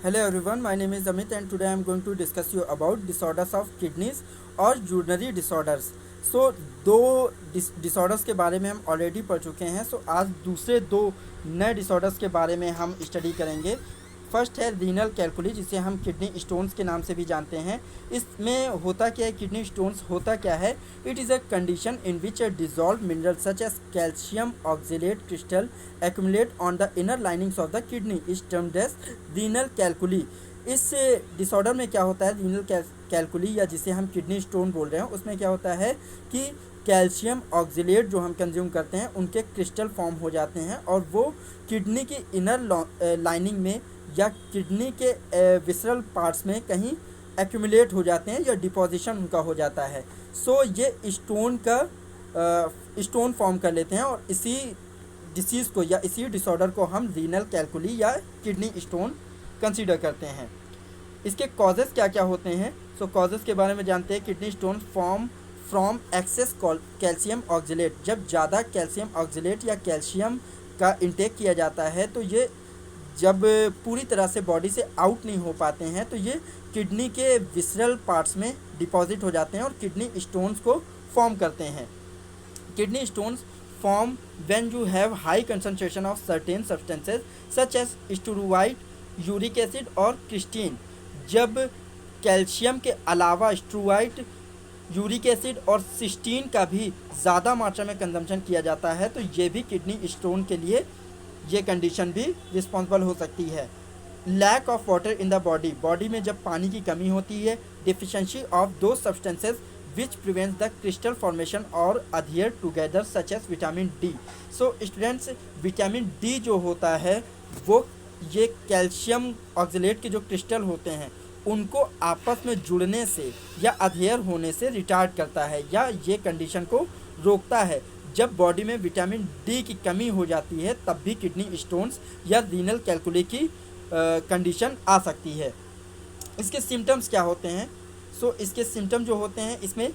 Hello everyone, my name is Amit and today I am going to discuss you about disorders of kidneys और urinary disorders. So दो disorders के बारे में हम already पढ़ चुके हैं. सो आज दूसरे दो नए disorders के बारे में हम स्टडी करेंगे. फर्स्ट है रीनल कैलकुली, जिसे हम किडनी स्टोन्स के नाम से भी जानते हैं. इसमें होता क्या है, किडनी स्टोन्स होता क्या है? It is a condition in which a dissolve mineral such as calcium oxalate crystal accumulate on the inner linings of the kidney is termed as renal calculi. इस डिसऑर्डर में क्या होता है, रीनल कैलकुली या जिसे हम किडनी स्टोन बोल रहे हैं, उसमें क्या होता है कि कैल्शियम ऑक्जेलेट जो हम कंज्यूम करते हैं उनके क्रिस्टल फॉर्म हो जाते हैं और वो किडनी की इनर लाइनिंग में या किडनी के विसरल पार्ट्स में कहीं एक्यूमुलेट हो जाते हैं या डिपोजिशन उनका हो जाता है. सो ये स्टोन फॉर्म कर लेते हैं और इसी डिसीज़ को या इसी डिसऑर्डर को हम रीनल कैलकुली या किडनी स्टोन कंसीडर करते हैं. इसके कॉजेज़ क्या क्या होते हैं? सो कॉजेज़ के बारे में जानते हैं. Kidney stone form from excess calcium oxalate. जब ज़्यादा कैल्शियम ऑक्जेलेट या कैल्शियम का इंटेक किया जाता है तो ये जब पूरी तरह से बॉडी से आउट नहीं हो पाते हैं तो ये किडनी के विसरल पार्ट्स में डिपॉजिट हो जाते हैं और किडनी स्टोन्स को फॉर्म करते हैं. Kidney stones form when you have high concentration of certain substances such as struvite, uric acid और क्रिस्टीन. जब कैल्शियम के अलावा स्टूरुवाइड, यूरिक एसिड और सिस्टीन का भी ज़्यादा मात्रा में कंजम्पशन किया जाता है तो ये भी किडनी स्टोन के लिए ये कंडीशन भी रिस्पॉन्सिबल हो सकती है. Lack of water in the body में जब पानी की कमी होती है. डिफिशेंसी ऑफ दो substances which prevents the crystal formation और adhere together such as vitamin D. So students, vitamin D जो होता है वो ये कैल्शियम ऑक्जेलेट के जो क्रिस्टल होते हैं उनको आपस में जुड़ने से या अधेयर होने से रिटार्ड करता है या ये कंडीशन को रोकता है. जब बॉडी में विटामिन डी की कमी हो जाती है तब भी किडनी स्टोन्स या रीनल कैलकुली की कंडीशन आ सकती है. इसके सिम्टम्स क्या होते हैं? सो इसके सिम्टम जो होते हैं, इसमें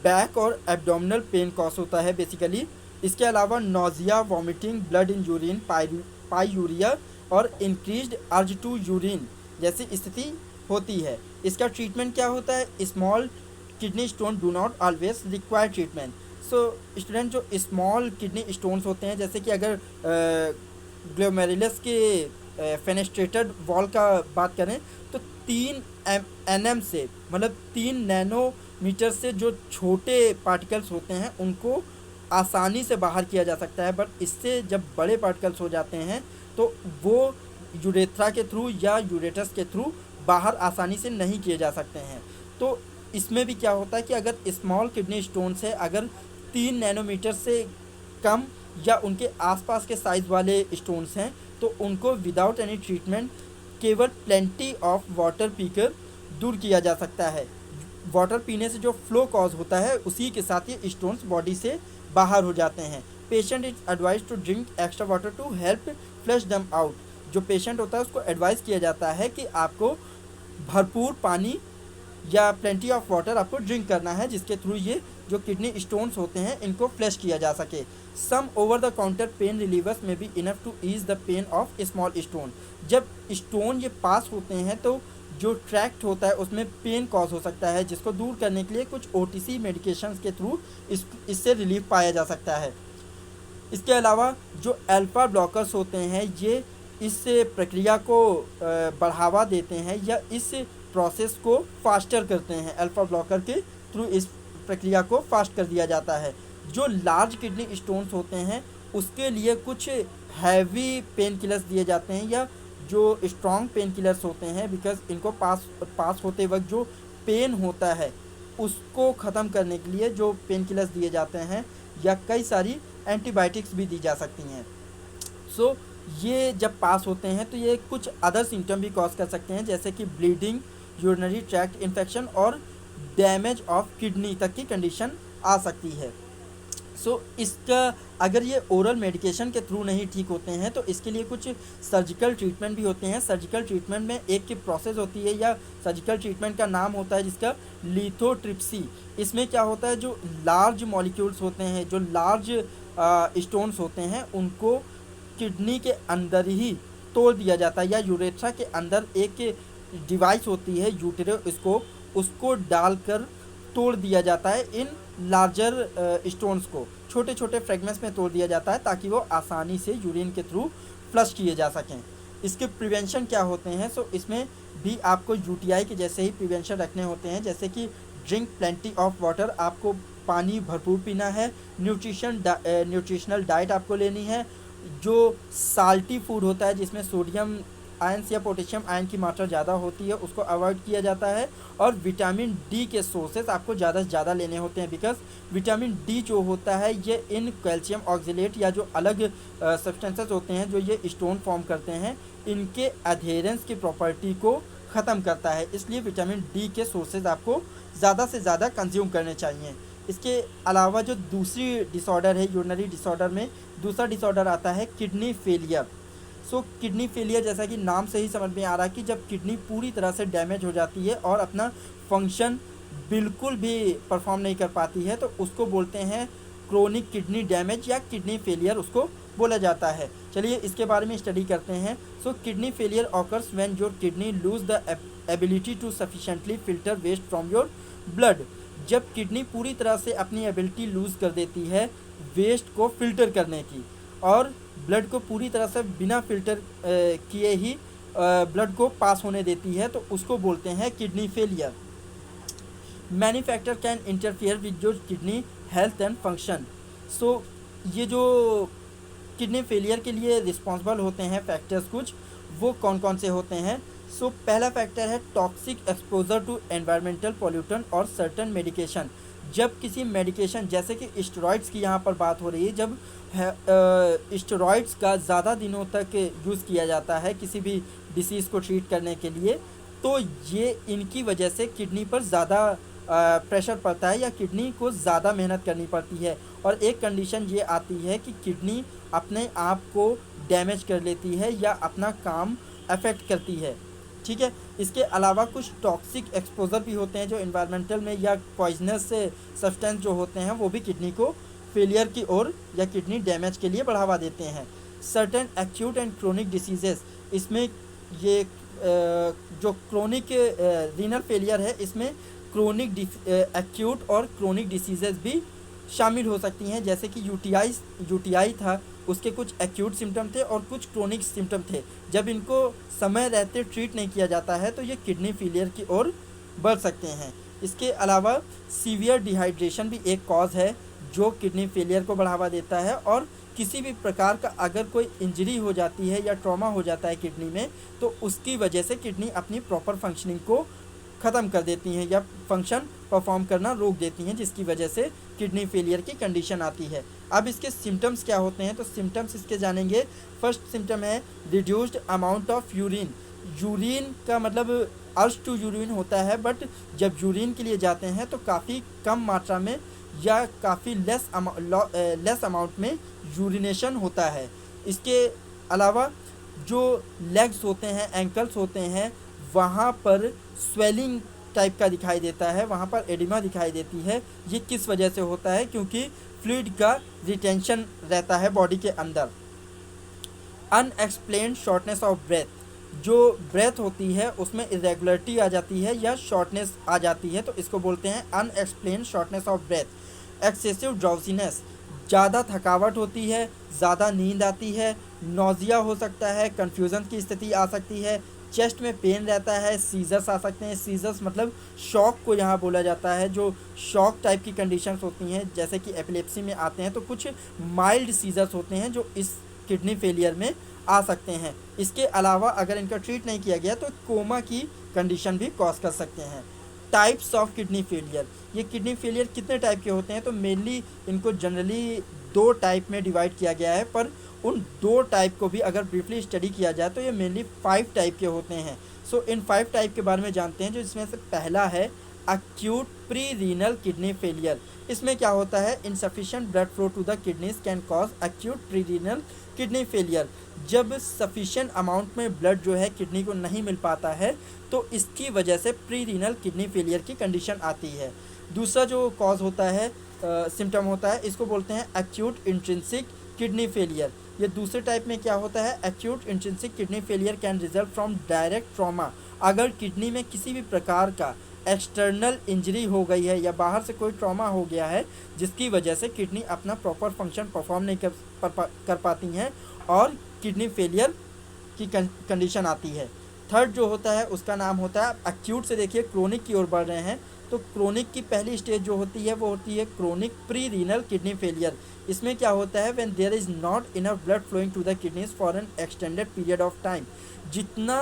बैक और एब्डोमिनल पेन कॉज होता है बेसिकली. इसके अलावा nausea, vomiting, blood in urine, pyuria और इंक्रीज्ड अर्ज टू यूरिन जैसी स्थिति होती है. इसका ट्रीटमेंट क्या होता है? Small kidney stone do not always require treatment. So student, जो स्मॉल किडनी स्टोन्स होते हैं, जैसे कि अगर ग्लोमेरुलस के फेनेस्ट्रेटेड वॉल का बात करें तो 3 nm से मतलब 3 नैनोमीटर से जो छोटे पार्टिकल्स होते हैं उनको आसानी से बाहर किया जा सकता है. बट इससे जब बड़े पार्टिकल्स हो जाते हैं तो वो यूरेथ्रा के थ्रू या यूरेटस के थ्रू बाहर आसानी से नहीं किए जा सकते हैं. तो इसमें भी क्या होता है कि अगर स्मॉल किडनी स्टोन्स है, अगर 3 नैनोमीटर से कम या उनके आसपास के साइज़ वाले स्टोन्स हैं तो उनको विदाउट एनी ट्रीटमेंट केवल प्लेंटी ऑफ वाटर पीकर दूर किया जा सकता है. वाटर पीने से जो फ्लो कॉज होता है उसी के साथ ये स्टोन्स बॉडी से बाहर हो जाते हैं. Patient is advise to drink extra water to help flush them out. जो पेशेंट होता है उसको एडवाइस किया जाता है कि आपको भरपूर पानी या प्लेंटी ऑफ वाटर आपको ड्रिंक करना है जिसके थ्रू ये जो किडनी स्टोन्स होते हैं इनको फ्लश किया जा सके. Some over the counter pain relievers में be enough to ease the pain of small stone. जब स्टोन ये पास होते हैं तो जो ट्रैक्ट होता है उसमें पेन कॉज हो सकता है जिसको दूर करने के लिए कुछ OTC मेडिकेशंस के थ्रू इससे रिलीफ पाया जा सकता है. इसके अलावा जो अल्फा ब्लॉकर्स होते हैं ये इस प्रक्रिया को बढ़ावा देते हैं या इस प्रोसेस को फास्टर करते हैं. अल्फा ब्लॉकर के थ्रू इस प्रक्रिया को फास्ट कर दिया जाता है. जो लार्ज किडनी स्टोन्स होते हैं उसके लिए कुछ हैवी पेन किलर्स दिए जाते हैं या जो स्ट्रॉन्ग पेन किलर्स होते हैं, बिकॉज इनको पास होते वक्त जो पेन होता है उसको ख़त्म करने के लिए जो पेन किलर्स दिए जाते हैं या कई सारी एंटीबायोटिक्स भी दी जा सकती हैं. सो ये जब पास होते हैं तो ये कुछ अदर सिम्टम भी कॉज कर सकते हैं जैसे कि ब्लीडिंग, यूरिनरी ट्रैक्ट इन्फेक्शन और डैमेज ऑफ किडनी तक की कंडीशन आ सकती है. सो इसका अगर ये ओरल मेडिकेशन के थ्रू नहीं ठीक होते हैं तो इसके लिए कुछ सर्जिकल ट्रीटमेंट भी होते हैं. सर्जिकल ट्रीटमेंट में एक की प्रोसेस होती है या सर्जिकल ट्रीटमेंट का नाम होता है जिसका लिथोट्रिप्सी. इसमें क्या होता है, जो लार्ज मॉलिक्यूल्स होते हैं, जो लार्ज स्टोन्स होते हैं उनको किडनी के अंदर ही तोड़ दिया जाता है, या यूरेथ्रा के अंदर एक डिवाइस होती है यूटेरोस्कोप, उसको डालकर तोड़ दिया जाता है। इन लार्जर स्टोन्स को छोटे छोटे फ्रेगमेंट्स में तोड़ दिया जाता है ताकि वो आसानी से यूरिन के थ्रू फ्लश किए जा सकें। इसके प्रिवेंशन क्या होते हैं? सो इसमें भी आपको यूटीआई के जैसे ही प्रिवेंशन रखने होते हैं, जैसे कि ड्रिंक प्लेंटी ऑफ वाटर, आपको पानी भरपूर पीना है, न्यूट्रिशनल डाइट आपको लेनी है, जो साल्टी फूड होता है जिसमें सोडियम आयंस या पोटेशियम आयन की मात्रा ज़्यादा होती है उसको अवॉइड किया जाता है, और विटामिन डी के सोर्सेज आपको ज़्यादा से ज़्यादा लेने होते हैं, बिकॉज विटामिन डी जो होता है ये इन कैल्शियम ऑक्जिलेट या जो अलग सब्सटेंसेस होते हैं जो ये स्टोन फॉर्म करते हैं, इनके अधेरेंस की प्रॉपर्टी को ख़त्म करता है। इसलिए विटामिन डी के सोर्सेज आपको ज़्यादा से ज़्यादा कंज्यूम करने चाहिए। इसके अलावा जो दूसरी डिसऑर्डर है यूरिनरी डिसऑर्डर में, दूसरा डिसऑर्डर आता है किडनी फेलियर। सो किडनी फेलियर जैसा कि नाम से ही समझ में आ रहा है कि जब किडनी पूरी तरह से डैमेज हो जाती है और अपना फंक्शन बिल्कुल भी परफॉर्म नहीं कर पाती है, तो उसको बोलते हैं क्रोनिक किडनी डैमेज या किडनी फेलियर उसको बोला जाता है। चलिए इसके बारे में स्टडी करते हैं। So kidney failure occurs when your kidney lose the ability to sufficiently filter waste from your blood. जब किडनी पूरी तरह से अपनी एबिलिटी लूज़ कर देती है वेस्ट को फिल्टर करने की, और ब्लड को पूरी तरह से बिना फिल्टर किए ही ब्लड को पास होने देती है, तो उसको बोलते हैं kidney failure. Many factor can interfere with your kidney health and function. So ये जो किडनी फेलियर के लिए रिस्पॉन्सिबल होते हैं फैक्टर्स कुछ, वो कौन कौन से होते हैं? सो पहला फैक्टर है toxic exposure to environmental pollutant और सर्टन मेडिकेशन। जब किसी मेडिकेशन जैसे कि स्टेरॉइड्स की यहाँ पर बात हो रही है, जब स्टेरॉइड्स का ज़्यादा दिनों तक यूज़ किया जाता है किसी भी डिसीज़ को ट्रीट करने के लिए, तो ये इनकी वजह से किडनी पर ज़्यादा प्रेशर पड़ता है या किडनी को ज़्यादा मेहनत करनी पड़ती है, और एक कंडीशन ये आती है कि किडनी अपने आप को डैमेज कर लेती है या अपना काम अफेक्ट करती है। ठीक है, इसके अलावा कुछ टॉक्सिक एक्सपोजर भी होते हैं जो एनवायरमेंटल में या पॉइजनस सब्सटेंस जो होते हैं वो भी किडनी को फेलियर की ओर या किडनी डैमेज के लिए बढ़ावा देते हैं। Certain acute and chronic diseases, इसमें ये जो क्रोनिक रीनल फेलियर है इसमें क्रोनिक एक्यूट और क्रोनिक डिसीजेस भी शामिल हो सकती हैं, जैसे कि यूटीआई था, उसके कुछ एक्यूट सिम्टम थे और कुछ क्रोनिक सिम्टम थे। जब इनको समय रहते ट्रीट नहीं किया जाता है तो ये किडनी फेलियर की ओर बढ़ सकते हैं। इसके अलावा सीवियर डिहाइड्रेशन भी एक कॉज है जो किडनी फेलियर को बढ़ावा देता है, और किसी भी प्रकार का अगर कोई इंजरी हो जाती है या ट्रॉमा हो जाता है किडनी में, तो उसकी वजह से किडनी अपनी प्रॉपर फंक्शनिंग को ख़त्म कर देती हैं या फंक्शन परफॉर्म करना रोक देती हैं, जिसकी वजह से किडनी फेलियर की कंडीशन आती है। अब इसके सिम्टम्स क्या होते हैं, तो सिम्टम्स इसके जानेंगे। फर्स्ट सिम्टम है reduced amount of urine. Urine का मतलब अर्ज टू यूरिन होता है, बट जब यूरिन के लिए जाते हैं तो काफ़ी कम मात्रा में या काफ़ी लेस अमाउंट में यूरिनेशन होता है। इसके अलावा जो लेग्स होते हैं, एंकल्स होते हैं, वहाँ पर स्वेलिंग टाइप का दिखाई देता है, वहाँ पर एडिमा दिखाई देती है। ये किस वजह से होता है? क्योंकि फ्लूइड का रिटेंशन रहता है बॉडी के अंदर। अनएक्सप्लेन्ड शॉर्टनेस ऑफ ब्रेथ, जो ब्रेथ होती है उसमें इरेगुलरिटी आ जाती है या शॉर्टनेस आ जाती है, तो इसको बोलते हैं unexplained shortness of breath. Excessive drowsiness, ज़्यादा थकावट होती है, ज़्यादा नींद आती है, नोजिया हो सकता है, कन्फ्यूज़न की स्थिति आ सकती है, चेस्ट में पेन रहता है, सीजर्स आ सकते हैं। सीजर्स मतलब शॉक को यहाँ बोला जाता है, जो शॉक टाइप की कंडीशंस होती हैं जैसे कि एपिलेप्सी में आते हैं, तो कुछ माइल्ड सीजर्स होते हैं जो इस किडनी फेलियर में आ सकते हैं। इसके अलावा अगर इनका ट्रीट नहीं किया गया तो कोमा की कंडीशन भी कॉज कर सकते हैं। टाइप्स ऑफ किडनी फेलियर, ये किडनी फेलियर कितने टाइप के होते हैं, तो मेनली इनको जनरली 2 टाइप में डिवाइड किया गया है, पर उन 2 टाइप को भी अगर ब्रीफली स्टडी किया जाए तो ये मेनली 5 टाइप के होते हैं। सो इन 5 टाइप के बारे में जानते हैं, जो इसमें से पहला है acute pre renal kidney failure. इसमें क्या होता है, insufficient blood flow to the kidneys can cause acute pre renal kidney failure. जब सफिशिएंट अमाउंट में ब्लड जो है किडनी को नहीं मिल पाता है तो इसकी वजह से प्री रीनल किडनी फेलियर की कंडीशन आती है। दूसरा जो कॉज होता है, सिम्टम होता है, इसको बोलते हैं एक्यूट इंट्रिंसिक किडनी फेलियर। ये दूसरे टाइप में क्या होता है, acute intrinsic kidney failure can result from direct trauma. अगर किडनी में किसी भी प्रकार का एक्सटर्नल इंजरी हो गई है या बाहर से कोई ट्रॉमा हो गया है जिसकी वजह से किडनी अपना प्रॉपर फंक्शन परफॉर्म नहीं कर पाती हैं और किडनी फेलियर की कंडीशन आती है। थर्ड जो होता है उसका नाम होता है एक्यूट से देखिए क्रोनिक की ओर बढ़ रहे हैं। तो क्रोनिक की पहली स्टेज जो होती है वो होती है chronic pre renal kidney failure. इसमें क्या होता है, when there is not enough blood flowing to the kidneys for an extended period of time. जितना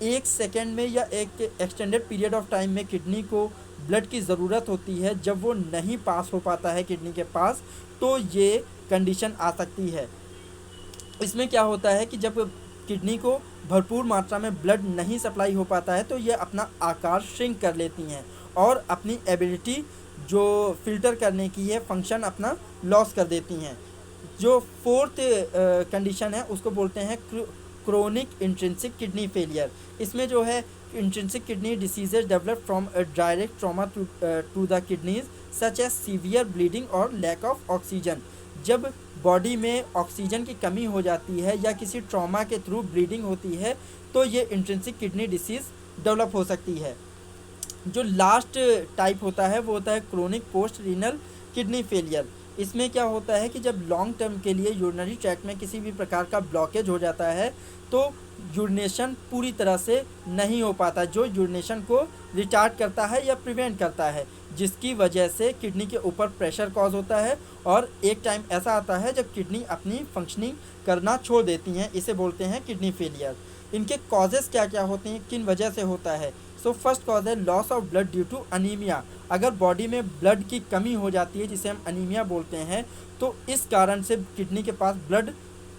1 सेकेंड में या एक एक्सटेंडेड पीरियड ऑफ टाइम में किडनी को ब्लड की ज़रूरत होती है, जब वो नहीं पास हो पाता है किडनी के पास, तो ये कंडीशन आ सकती है। इसमें क्या होता है कि जब किडनी को भरपूर मात्रा में ब्लड नहीं सप्लाई हो पाता है तो ये अपना आकार श्रिंक कर लेती हैं और अपनी एबिलिटी जो फिल्टर करने की है फंक्शन अपना लॉस कर देती हैं। जो फोर्थ कंडीशन है उसको बोलते हैं क्रोनिक इंट्रिंसिक किडनी फेलियर। इसमें जो है intrinsic kidney diseases develop from a direct trauma to the kidneys such as severe bleeding और लैक ऑफ ऑक्सीजन। जब बॉडी में ऑक्सीजन की कमी हो जाती है या किसी ट्रॉमा के थ्रू ब्लीडिंग होती है तो ये इंट्रिंसिक किडनी डिसीज़ डेवलप हो सकती है। जो लास्ट टाइप होता है वो होता है chronic post renal kidney failure. इसमें क्या होता है कि जब लॉन्ग टर्म के लिए यूरिनरी ट्रैक्ट में किसी भी प्रकार का ब्लॉकेज हो जाता है तो यूरिनेशन पूरी तरह से नहीं हो पाता, जो यूरिनेशन को रिटार्ड करता है या प्रिवेंट करता है, जिसकी वजह से किडनी के ऊपर प्रेशर कॉज होता है और एक टाइम ऐसा आता है जब किडनी अपनी फंक्शनिंग करना छोड़ देती हैं। इसे बोलते हैं किडनी फेलियर। इनके कॉजेज़ क्या क्या होते हैं, किन वजह से होता है। सो फर्स्ट कॉज है loss of blood due to anaemia. अगर बॉडी में ब्लड की कमी हो जाती है जिसे हम अनीमिया बोलते हैं, तो इस कारण से किडनी के पास ब्लड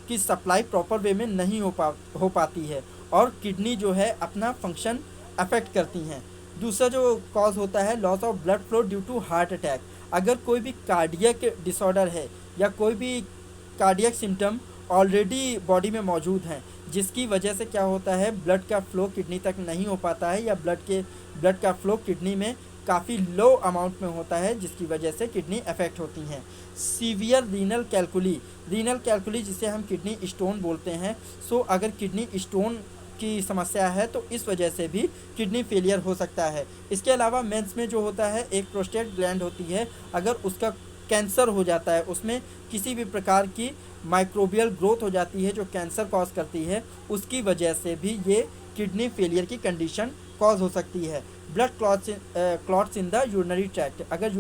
की सप्लाई प्रॉपर वे में नहीं हो पाती है और किडनी जो है अपना फंक्शन अफेक्ट करती हैं। दूसरा जो कॉज होता है loss of blood flow due to heart attack. अगर कोई भी कार्डियक डिसऑर्डर है या कोई भी कार्डियक सिम्टम ऑलरेडी बॉडी में मौजूद हैं जिसकी वजह से क्या होता है ब्लड का फ्लो किडनी तक नहीं हो पाता है या ब्लड का फ्लो किडनी में काफ़ी लो अमाउंट में होता है जिसकी वजह से किडनी अफेक्ट होती हैं। सीवियर रीनल कैलकुली जिसे हम किडनी स्टोन बोलते हैं। सो अगर किडनी स्टोन की समस्या है तो इस वजह से भी किडनी फेलियर हो सकता है। इसके अलावा मेंस में जो होता है एक प्रोस्टेट ग्लैंड होती है, अगर उसका कैंसर हो जाता है, उसमें किसी भी प्रकार की माइक्रोबियल ग्रोथ हो जाती है जो कैंसर कॉज करती है, उसकी वजह से भी ये किडनी फेलियर की कंडीशन कॉज हो सकती है। Blood clots in the urinary tract. अगर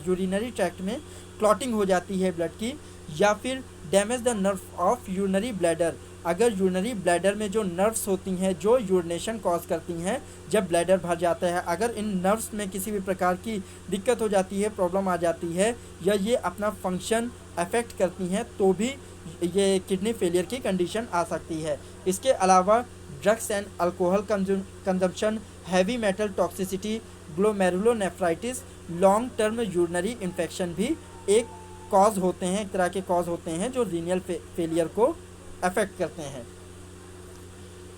यूरिनरी ट्रैक्ट में क्लॉटिंग हो जाती है ब्लड की, या फिर damage the nerve of urinary bladder. अगर यूरिनरी ब्लैडर में जो नर्व्स होती हैं जो यूरिनेशन कॉज करती हैं जब ब्लैडर भर जाता है, अगर इन नर्व्स में किसी भी प्रकार की दिक्कत हो जाती है, प्रॉब्लम आ जाती है या ये अपना फंक्शन अफेक्ट करती हैं तो भी ये किडनी फेलियर की कंडीशन आ सकती है। इसके अलावा drugs and alcohol consumption, heavy metal toxicity, glomerulonephritis, long term urinary infection भी एक कॉज होते हैं, एक तरह के कॉज होते हैं जो रीनल फेलियर को अफेक्ट करते हैं।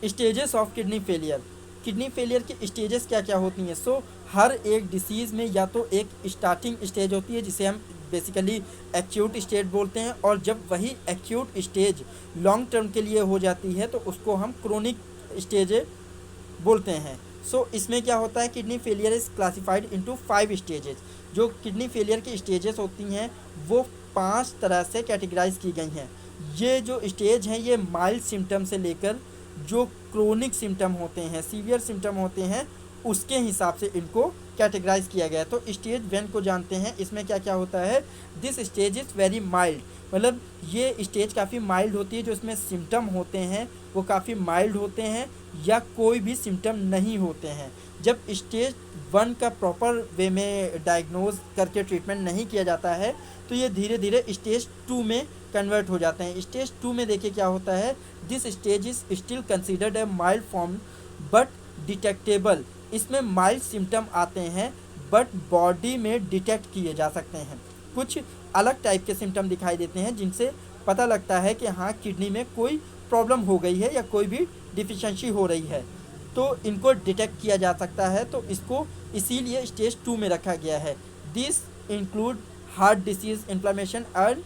स्टेजेस ऑफ किडनी फेलियर की स्टेजेस क्या क्या होती हैं। सो हर एक डिसीज़ में या तो एक स्टार्टिंग स्टेज होती है जिसे हम बेसिकली एक्यूट स्टेज बोलते हैं, और जब वही एक्यूट स्टेज लॉन्ग टर्म के लिए हो जाती है तो उसको हम क्रोनिक स्टेज बोलते हैं। सो इसमें क्या होता है, kidney failure is classified into 5 stages. जो किडनी फेलियर की स्टेजेस होती हैं वो 5 तरह से कैटेगराइज की गई हैं। ये जो स्टेज हैं ये माइल्ड सिम्टम से लेकर जो क्रोनिक सिम्टम होते हैं, सीवियर सिम्टम होते हैं, उसके हिसाब से इनको कैटेगराइज किया गया है। तो स्टेज 1 को जानते हैं, इसमें क्या क्या होता है। This stage is very mild, मतलब ये स्टेज काफ़ी माइल्ड होती है। जो इसमें सिम्टम होते हैं वो काफ़ी माइल्ड होते हैं या कोई भी सिम्टम नहीं होते हैं। जब स्टेज 1 का प्रॉपर वे में डायग्नोज करके ट्रीटमेंट नहीं किया जाता है तो ये धीरे धीरे स्टेज 2 में कन्वर्ट हो जाते हैं। स्टेज 2 में देखिए क्या होता है, this stage is still considered a mild form but detectable. इसमें माइल्ड सिम्टम आते हैं बट बॉडी में डिटेक्ट किए जा सकते हैं। कुछ अलग टाइप के सिम्टम दिखाई देते हैं जिनसे पता लगता है कि हाँ किडनी में कोई प्रॉब्लम हो गई है या कोई भी डिफिशिएंसी हो रही है, तो इनको डिटेक्ट किया जा सकता है। तो इसको इसीलिए स्टेज 2 में रखा गया है। This include heart disease, inflammation and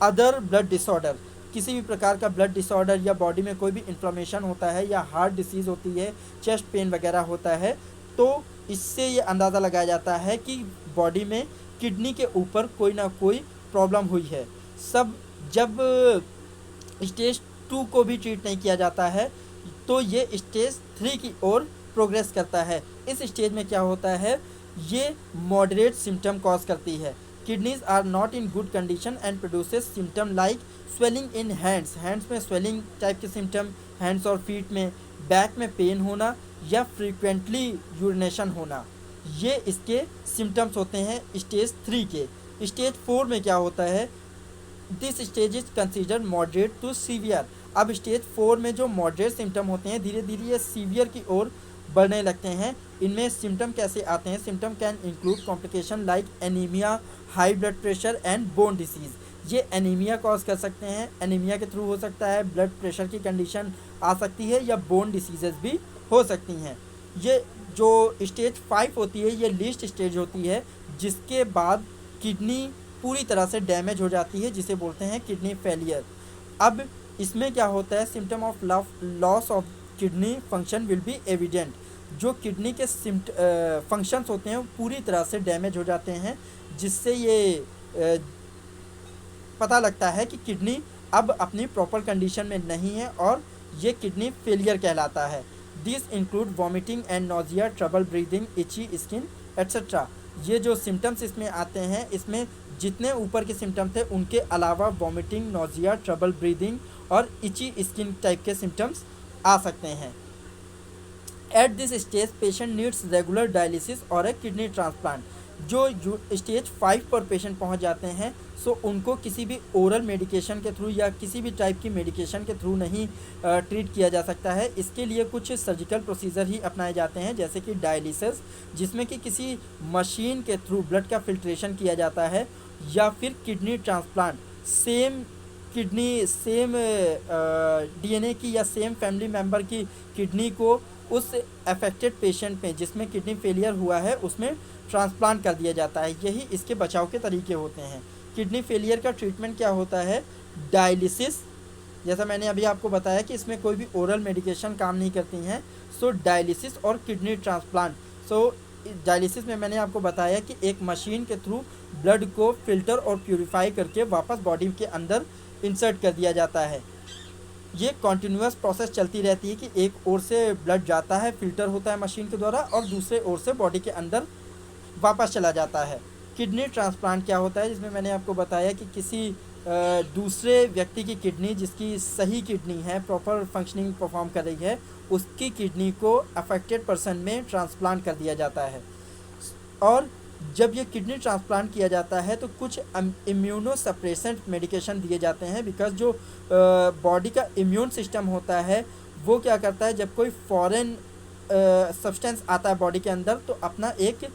other blood disorder. किसी भी प्रकार का ब्लड डिसऑर्डर या बॉडी में कोई भी इन्फ्लेमेशन होता है या हार्ट डिसीज़ होती है, चेस्ट पेन वगैरह होता है, तो इससे ये अंदाज़ा लगाया जाता है कि बॉडी में किडनी के ऊपर कोई ना कोई प्रॉब्लम हुई है। सब जब स्टेज 2 को भी ट्रीट नहीं किया जाता है तो ये स्टेज 3 की ओर प्रोग्रेस करता है। इस स्टेज में क्या होता है, ये मॉडरेट सिम्टम कॉज करती है। Kidneys are not in good condition and produces symptom like swelling in hands, hands में स्वेलिंग टाइप के सिम्टम, हैंड्स और फीट में, बैक में पेन होना या फ्रीक्वेंटली यूरिनेशन होना, ये इसके सिम्टम्स होते हैं स्टेज 3 के। स्टेज 4 में क्या होता है, this stage is considered moderate to severe. अब स्टेज 4 में जो मॉडरेट सिम्टम होते हैं धीरे धीरे ये सीवियर की ओर बढ़ने लगते हैं। इनमें सिम्टम कैसे आते हैं, symptom can include complication like anaemia, high blood pressure and bone disease. ये एनीमिया कॉज कर सकते हैं, एनीमिया के थ्रू हो सकता है, ब्लड प्रेशर की कंडीशन आ सकती है या बोन डिसीजेज भी हो सकती हैं। ये जो स्टेज 5 होती है ये लीस्ट स्टेज होती है, जिसके बाद किडनी पूरी तरह से डैमेज हो जाती है, जिसे बोलते हैं किडनी फेलियर। अब इसमें क्या होता है, symptom of loss of kidney function will be evident. जो किडनी के फंक्शंस होते हैं वो पूरी तरह से डैमेज हो जाते हैं, जिससे ये पता लगता है कि किडनी अब अपनी प्रॉपर कंडीशन में नहीं है और ये किडनी फेलियर कहलाता है। This include vomiting and nausea, trouble breathing, इची skin etcetera. ये जो सिम्टम्स इसमें आते हैं, इसमें जितने ऊपर के सिम्टम थे उनके अलावा वॉमिटिंग, नोजिया, ट्रबल ब्रीदिंग और इची स्किन टाइप के सिम्टम्स आ सकते हैं। At this stage patient needs regular dialysis और ए किडनी ट्रांसप्लांट। जो स्टेज 5 पर पेशेंट पहुंच जाते हैं सो उनको किसी भी ओरल मेडिकेशन के थ्रू या किसी भी टाइप की मेडिकेशन के थ्रू नहीं ट्रीट किया जा सकता है। इसके लिए कुछ सर्जिकल प्रोसीजर ही अपनाए जाते हैं, जैसे कि डायलिसिस, जिसमें कि किसी मशीन के थ्रू ब्लड का फिल्ट्रेशन किया जाता है, या फिर kidney transplant, same kidney, same DNA की या सेम फैमिली मेम्बर की किडनी को उस अफेक्टेड पेशेंट में जिसमें किडनी फेलियर हुआ है उसमें ट्रांसप्लांट कर दिया जाता है। यही इसके बचाव के तरीके होते हैं। किडनी फेलियर का ट्रीटमेंट क्या होता है, डायलिसिस, जैसा मैंने अभी आपको बताया कि इसमें कोई भी ओरल मेडिकेशन काम नहीं करती हैं, सो डायलिसिस और किडनी ट्रांसप्लांट। सो डायलिसिस में मैंने आपको बताया कि एक मशीन के थ्रू ब्लड को फिल्टर और प्यूरिफाई करके वापस बॉडी के अंदर इंसर्ट कर दिया जाता है। ये कॉन्टीन्यूअस प्रोसेस चलती रहती है कि एक ओर से ब्लड जाता है, फिल्टर होता है मशीन के द्वारा, और दूसरे ओर से बॉडी के अंदर वापस चला जाता है। किडनी ट्रांसप्लांट क्या होता है, जिसमें मैंने आपको बताया कि किसी दूसरे व्यक्ति की किडनी, जिसकी सही किडनी है, प्रॉपर फंक्शनिंग परफॉर्म कर रही है, उसकी किडनी को अफेक्टेड पर्सन में ट्रांसप्लांट कर दिया जाता है। और जब ये किडनी ट्रांसप्लांट किया जाता है तो कुछ इम्यूनो सप्रेसेंट मेडिकेशन दिए जाते हैं, बिकॉज जो बॉडी का इम्यून सिस्टम होता है वो क्या करता है, जब कोई फॉरेन सब्सटेंस आता है बॉडी के अंदर तो अपना एक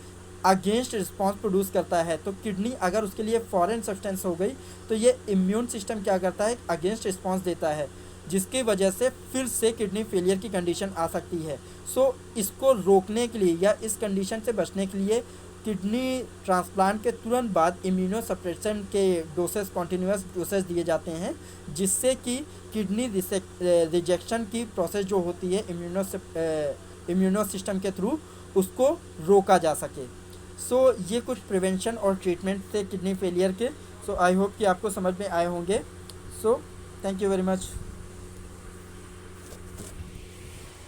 अगेंस्ट रिस्पॉन्स प्रोड्यूस करता है। तो किडनी अगर उसके लिए फॉरेन सब्सटेंस हो गई तो ये इम्यून सिस्टम क्या करता है, अगेंस्ट रिस्पॉन्स देता है, जिसकी वजह से फिर से किडनी फेलियर की कंडीशन आ सकती है। सो इसको रोकने के लिए या इस कंडीशन से बचने के लिए किडनी ट्रांसप्लांट के तुरंत बाद इम्यूनो सप्रेसेंट के डोसेस, कॉन्टीन्यूअस डोसेस दिए जाते हैं, जिससे कि किडनी रिजेक्शन की प्रोसेस जो होती है इम्यूनो सिस्टम के थ्रू, उसको रोका जा सके। सो ये कुछ प्रिवेंशन और ट्रीटमेंट थे किडनी फेलियर के। सो आई होप कि आपको समझ में आए होंगे। So thank you very much.